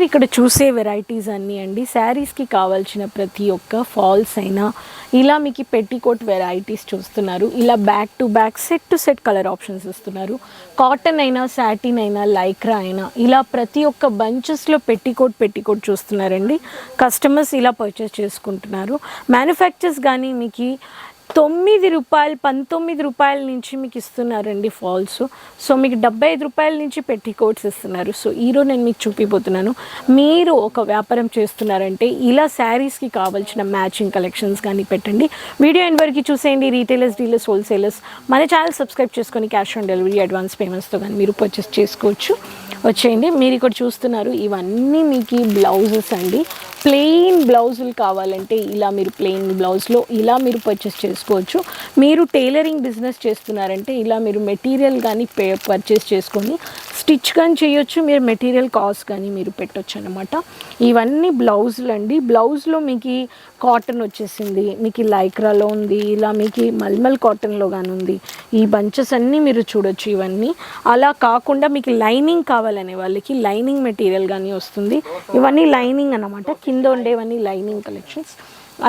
ఇక్కడ చూసే వెరైటీస్ అన్నీ అండి శారీస్కి కావాల్సిన ప్రతి ఒక్క ఫాల్స్ అయినా ఇలా మీకు పెట్టికోట్ వెరైటీస్ చూస్తున్నారు. ఇలా back to back set to set colour options ఇస్తున్నారు. కాటన్ అయినా సాటిన్ అయినా లైక్రా అయినా ఇలా ప్రతి ఒక్క బంచెస్లో పెట్టికోట్ చూస్తున్నారండి. కస్టమర్స్ ఇలా పర్చేస్ చేసుకుంటున్నారు. మ్యానుఫ్యాక్చర్స్ కానీ మీకు ₹9 ₹19 నుంచి మీకు ఇస్తున్నారండి ఫాల్స్. సో మీకు ₹75 నుంచి పెట్టికోట్స్ ఇస్తున్నారు. సో ఈరోజు నేను మీకు చూపిపోతున్నాను. మీరు ఒక వ్యాపారం చేస్తున్నారంటే ఇలా శారీస్కి కావాల్సిన మ్యాచింగ్ కలెక్షన్స్ కానీ పెట్టండి. వీడియో ఎండ్ వరకు చూసేయండి. రీటైలర్స్, డీలర్స్, హోల్సేలర్స్ మన ఛానల్ సబ్స్క్రైబ్ చేసుకొని క్యాష్ ఆన్ డెలివరీ అడ్వాన్స్ పేమెంట్స్తో కానీ మీరు పర్చేస్ చేసుకోవచ్చు. వచ్చేయండి. మీరు ఇక్కడ చూస్తున్నారు ఇవన్నీ మీకు బ్లౌజెస్ అండి. ప్లెయిన్ బ్లౌజులు కావాలంటే ఇలా మీరు ప్లెయిన్ బ్లౌజ్లో ఇలా మీరు పర్చేస్ చేసుకోవచ్చు. మీరు టైలరింగ్ బిజినెస్ చేస్తున్నారంటే ఇలా మీరు మెటీరియల్ కానీ పర్చేస్ చేసుకొని స్టిచ్ కానీ చేయొచ్చు. మీరు మెటీరియల్ కాస్ట్ కానీ మీరు పెట్టొచ్చు అనమాట. ఇవన్నీ బ్లౌజులు అండి. బ్లౌజ్లో మీకు కాటన్ వచ్చేసింది, మీకు లైక్రాలో ఉంది, ఇలా మీకు మల్మల్ కాటన్లో కానీ ఉంది. ఈ బంచెస్ అన్నీ మీరు చూడొచ్చు. ఇవన్నీ అలా కాకుండా మీకు లైనింగ్ కావాలనే వాళ్ళకి లైనింగ్ మెటీరియల్ కానీ వస్తుంది. ఇవన్నీ లైనింగ్ అన్నమాట. కింద ఉండేవన్నీ లైనింగ్ కలెక్షన్స్.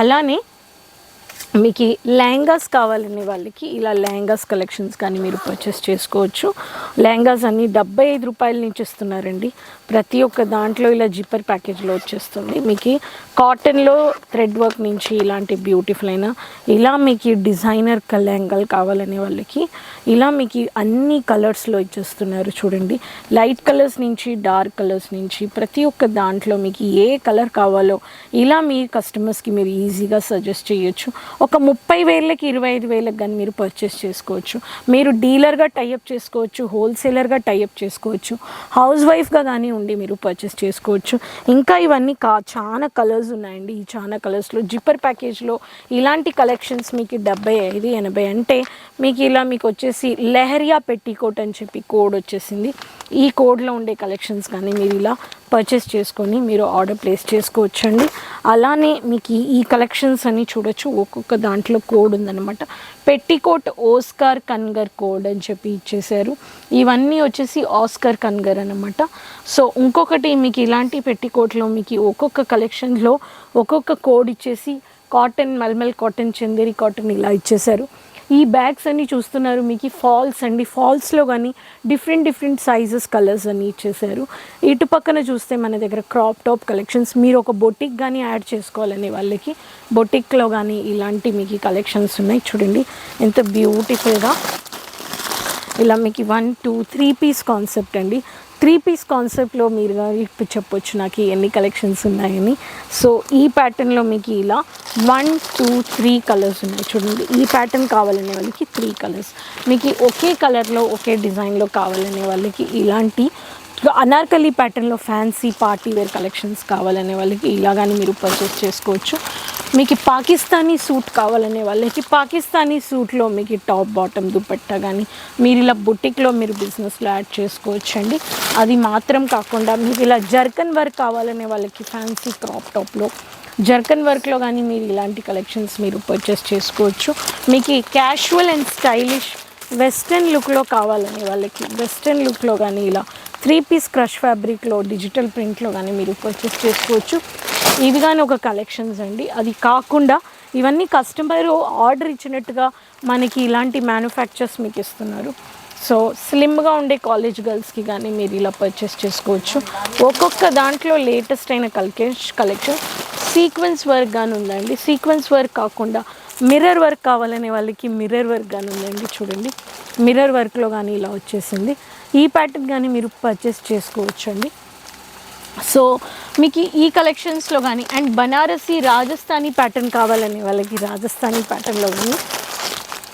అలానే మీకు లెహంగాస్ కావాలనే వాళ్ళకి ఇలా లెహంగాస్ కలెక్షన్స్ కానీ మీరు పర్చేస్ చేసుకోవచ్చు. లెహంగాస్ అన్నీ ₹75 నుంచి ఇస్తున్నారండి. ప్రతి ఒక్క దాంట్లో ఇలా జిప్పర్ ప్యాకేజ్లో వచ్చేస్తుంది. మీకు కాటన్లో థ్రెడ్ వర్క్ నుంచి ఇలాంటి బ్యూటిఫుల్ అయినా ఇలా మీకు డిజైనర్ లెహంగాలు కావాలనే వాళ్ళకి ఇలా మీకు అన్ని కలర్స్లో ఇచ్చేస్తున్నారు. చూడండి, లైట్ కలర్స్ నుంచి డార్క్ కలర్స్ నుంచి ప్రతి ఒక్క దాంట్లో మీకు ఏ కలర్ కావాలో ఇలా మీ కస్టమర్స్కి మీరు ఈజీగా సజెస్ట్ చేయొచ్చు. ఒక 30,000కి 25,000కి కానీ మీరు పర్చేస్ చేసుకోవచ్చు. మీరు డీలర్గా టైఅప్ చేసుకోవచ్చు, హోల్సేలర్గా టైఅప్ చేసుకోవచ్చు, హౌస్ వైఫ్గా కానీ ఉండి మీరు పర్చేస్ చేసుకోవచ్చు. ఇంకా ఇవన్నీ చాలా కలర్స్ ఉన్నాయండి. ఈ చాలా కలర్స్లో జిప్పర్ ప్యాకేజ్లో ఇలాంటి కలెక్షన్స్ మీకు 75, 80 అంటే మీకు ఇలా మీకు వచ్చేసి లెహరియా పెట్టికోట్ అని చెప్పి కోడ్ వచ్చేసింది. ఈ కోడ్లో ఉండే కలెక్షన్స్ కానీ మీరు ఇలా పర్చేస్ చేసుకొని మీరు ఆర్డర్ ప్లేస్ చేసుకోవచ్చండి. అలానే మీకు ఈ కలెక్షన్స్ అన్నీ చూడొచ్చు. ఒక్కొక్క దాంట్లో కోడ్ ఉందన్నమాట. పెట్టికోట్ ఓస్కార్ కన్గర్ కోడ్ అని చెప్పి ఇచ్చేసారు. ఇవన్నీ వచ్చేసి ఆస్కర్ కన్గర్ అనమాట. సో ఇంకొకటి మీకు ఇలాంటి పెట్టికోట్లో మీకు ఒక్కొక్క కలెక్షన్లో ఒక్కొక్క కోడ్ ఇచ్చేసి cotton, mulmul cotton, Chanderi cotton ఇలా ఇచ్చేసారు. ఈ బ్యాగ్స్ అన్నీ చూస్తున్నారు మీకు ఫాల్స్ అండి. ఫాల్స్లో కానీ డిఫరెంట్ సైజెస్, కలర్స్ అన్నీ ఇచ్చేసారు. ఇటు పక్కన చూస్తే మన దగ్గర క్రాప్ టాప్ కలెక్షన్స్. మీరు ఒక బొటిక్ కానీ యాడ్ చేసుకోవాలనే వాళ్ళకి బొటిక్లో కానీ ఇలాంటి మీకు కలెక్షన్స్ ఉన్నాయి. చూడండి ఎంత బ్యూటిఫుల్గా ఇలా మీకు 1, 2, 3 పీస్ కాన్సెప్ట్ అండి. 3 పీస్ కాన్సెప్ట్లో మీరు చెప్పొచ్చు నాకు ఎన్ని కలెక్షన్స్ ఉన్నాయని. సో ఈ ప్యాటర్న్లో మీకు ఇలా 1, 2, 3 కలర్స్ ఉన్నాయి. చూడండి, ఈ ప్యాటర్న్ కావాలనే వాళ్ళకి 3 కలర్స్, మీకు ఒకే కలర్లో ఒకే డిజైన్లో కావాలనే వాళ్ళకి ఇలాంటి అనార్కలి ప్యాటర్న్లో ఫ్యాన్సీ పార్టీ వేర్ కలెక్షన్స్ కావాలనే వాళ్ళకి ఇలాగాని మీరు పర్చేస్ చేసుకోవచ్చు. మీకు పాకిస్తానీ సూట్ కావాలనే వాళ్ళకి పాకిస్తానీ సూట్లో మీకు టాప్ బాటమ్ దుపట్టా కానీ మీరు ఇలా బుటిక్లో మీరు బిజినెస్లో యాడ్ చేసుకోవచ్చండి. అది మాత్రం కాకుండా మీకు ఇలా జర్కన్ వర్క్ కావాలనే వాళ్ళకి ఫ్యాన్సీ క్రాప్ టాప్లో జర్కన్ వర్క్లో కానీ మీరు ఇలాంటి కలెక్షన్స్ మీరు పర్చేస్ చేసుకోవచ్చు. మీకు క్యాషువల్ అండ్ స్టైలిష్ వెస్ట్రన్ లుక్లో కావాలనే వాళ్ళకి వెస్ట్రన్ లుక్లో కానీ ఇలా 3 పీస్ క్రష్ ఫ్యాబ్రిక్లో డిజిటల్ ప్రింట్లో కానీ మీరు పర్చేస్ చేసుకోవచ్చు. ఇవి కానీ ఒక కలెక్షన్స్ అండి. అది కాకుండా ఇవన్నీ కస్టమర్ ఆర్డర్ ఇచ్చినట్టుగా మనకి ఇలాంటి మ్యానుఫ్యాక్చర్స్ మీకు ఇస్తున్నారు. సో స్లిమ్గా ఉండే కాలేజ్ గర్ల్స్కి కానీ మీరు ఇలా పర్చేస్ చేసుకోవచ్చు. ఒక్కొక్క దాంట్లో లేటెస్ట్ అయిన కలెక్షన్ సీక్వెన్స్ వర్క్ కానీ ఉందండి. సీక్వెన్స్ వర్క్ కాకుండా మిర్రర్ వర్క్ కావాలనే వాళ్ళకి మిర్రర్ వర్క్ కానీ ఉందండి. చూడండి, మిర్రర్ వర్క్లో కానీ ఇలా వచ్చేసింది. ఈ ప్యాటర్న్ కానీ మీరు పర్చేస్ చేసుకోవచ్చండి. సో మీకు ఈ కలెక్షన్స్లో కానీ అండ్ బనారసి రాజస్థానీ ప్యాటర్న్ కావాలనే వాళ్ళకి రాజస్థానీ ప్యాటర్న్లో కానీ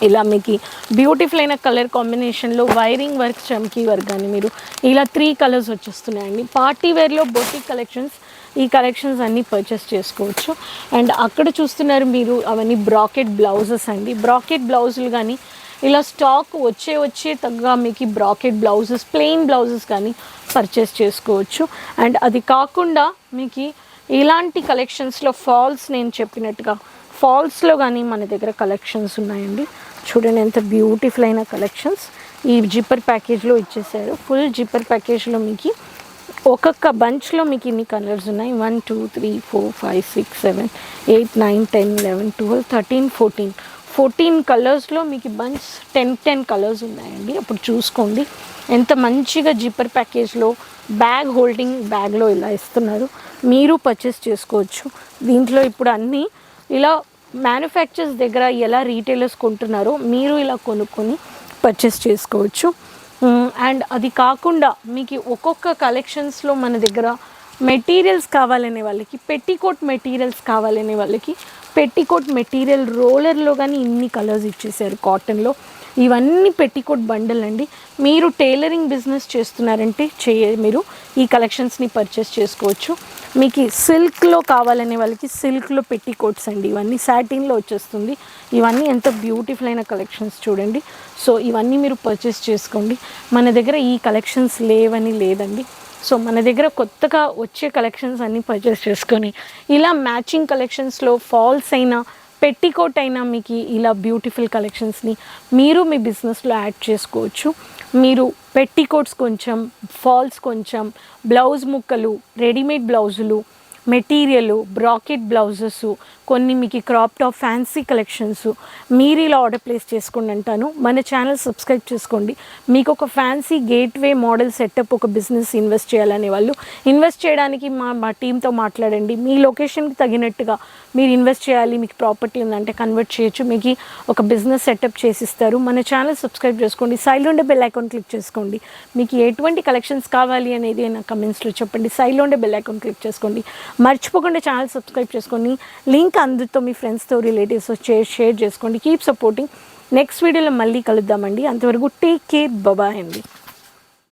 ఇలా మీకు బ్యూటిఫుల్ అయిన కలర్ కాంబినేషన్లో వైరింగ్ వర్క్, చమ్కీ వర్క్ కానీ మీరు ఇలా 3 కలర్స్ వచ్చేస్తున్నాయండి. పార్టీ వేర్లో బొటిక్ కలెక్షన్స్, ఈ కలెక్షన్స్ అన్నీ పర్చేస్ చేసుకోవచ్చు. అండ్ అక్కడ చూస్తున్నారు మీరు అవన్నీ బ్రాకెట్ బ్లౌజెస్ అండి. బ్రాకెట్ బ్లౌజులు కానీ ఇలా స్టాక్ వచ్చే తగ్గ మీకు బ్రాకెట్ బ్లౌజెస్, ప్లెయిన్ బ్లౌజెస్ కానీ పర్చేస్ చేసుకోవచ్చు. అండ్ అది కాకుండా మీకు ఇలాంటి కలెక్షన్స్లో ఫాల్స్, నేను చెప్పినట్టుగా ఫాల్స్లో కానీ మన దగ్గర కలెక్షన్స్ ఉన్నాయండి. చూడండి ఎంత బ్యూటిఫుల్ అయిన కలెక్షన్స్ ఈ జిప్పర్ ప్యాకేజ్లో ఇచ్చేసారు. ఫుల్ జిప్పర్ ప్యాకేజ్లో మీకు ఒక్కొక్క బంచ్లో మీకు ఇన్ని కలర్స్ ఉన్నాయి. 1 2 3 4 5 6 7 8 9 10 11 12 13 14 కలర్స్లో మీకు బంచ్ 10 కలర్స్ ఉన్నాయండి. అప్పుడు చూసుకోండి ఎంత మంచిగా జిప్పర్ ప్యాకేజ్లో బ్యాగ్ హోల్డింగ్ బ్యాగ్లో ఇలా ఇస్తున్నారు. మీరు పర్చేస్ చేసుకోవచ్చు. దీంట్లో ఇప్పుడు అన్నీ ఇలా మ్యానుఫ్యాక్చర్స్ దగ్గర ఎలా రీటైలర్స్ కొంటున్నారో మీరు ఇలా కొనుక్కొని పర్చేస్ చేసుకోవచ్చు. అండ్ అది కాకుండా మీకు ఒక్కొక్క కలెక్షన్స్లో మన దగ్గర మెటీరియల్స్ కావాలనే వాళ్ళకి, పెట్టికోట్ మెటీరియల్స్ కావాలనే వాళ్ళకి పెట్టికోట్ మెటీరియల్ రోలర్లో కానీ ఇన్ని కలర్స్ ఇచ్చేసారు కాటన్లో. ఇవన్నీ పెట్టికోట్ బండల్ అండి. మీరు టైలరింగ్ బిజినెస్ చేస్తున్నారంటే మీరు ఈ కలెక్షన్స్ని పర్చేస్ చేసుకోవచ్చు. మీకు సిల్క్లో కావాలనే వాళ్ళకి సిల్క్లో పెట్టికోట్స్ అండి. ఇవన్నీ సాటిన్లో వచ్చేస్తుంది. ఇవన్నీ ఎంత బ్యూటిఫుల్ అయిన కలెక్షన్స్ చూడండి. సో ఇవన్నీ మీరు పర్చేస్ చేసుకోండి. మన దగ్గర ఈ కలెక్షన్స్ లేవని లేదండి. సో మన దగ్గర కొత్తగా వచ్చే కలెక్షన్స్ అన్నీ పర్చేస్ చేసుకొని ఇలా మ్యాచింగ్ కలెక్షన్స్లో ఫాల్స్ అయినా పెట్టికోట్ అయినా మీకు ఇలా బ్యూటిఫుల్ కలెక్షన్స్ని మీరు మీ బిజినెస్లో యాడ్ చేసుకోవచ్చు. మీరు పెట్టికోట్స్ కొంచెం, ఫాల్స్ కొంచెం, బ్లౌజ్ ముక్కలు, రెడీమేడ్ బ్లౌజులు, మెటీరియల్, బ్రాకెట్ బ్లౌజెస్, కొన్ని మీకు క్రాప్ టాప్ ఫ్యాన్సీ కలెక్షన్స్ మీరు ఇలా ఆర్డర్ ప్లేస్ చేసుకోండి అంటాను. మన ఛానల్ సబ్స్క్రైబ్ చేసుకోండి. మీకు ఒక ఫ్యాన్సీ గేట్వే మోడల్ సెటప్ ఒక బిజినెస్ ఇన్వెస్ట్ చేయాలనే వాళ్ళు ఇన్వెస్ట్ చేయడానికి మా టీంతో మాట్లాడండి. మీ లొకేషన్కి తగినట్టుగా మీరు ఇన్వెస్ట్ చేయాలి, మీకు ప్రాపర్టీ ఉందంటే కన్వర్ట్ చేయొచ్చు, మీకు ఒక బిజినెస్ సెటప్ చేసిస్తారు. మన ఛానల్ సబ్స్క్రైబ్ చేసుకోండి. సైడ్లో ఉండే బెల్ ఐకాన్ క్లిక్ చేసుకోండి. మీకు ఎటువంటి కలెక్షన్స్ కావాలి అనేది నా కమెంట్స్లో చెప్పండి. సైడ్లో ఉండే బెల్ ఐకాన్ క్లిక్ చేసుకోండి. మర్చిపోకుండా ఛానల్ సబ్స్క్రైబ్ చేసుకొని లింక్ అందుతో మీ ఫ్రెండ్స్తో, రిలేటివ్స్తో షేర్ చేసుకోండి. Keep supporting. నెక్స్ట్ వీడియోలో మళ్ళీ కలుద్దామండి. అంతవరకు టేక్ కేర్, బాయ్ అండి.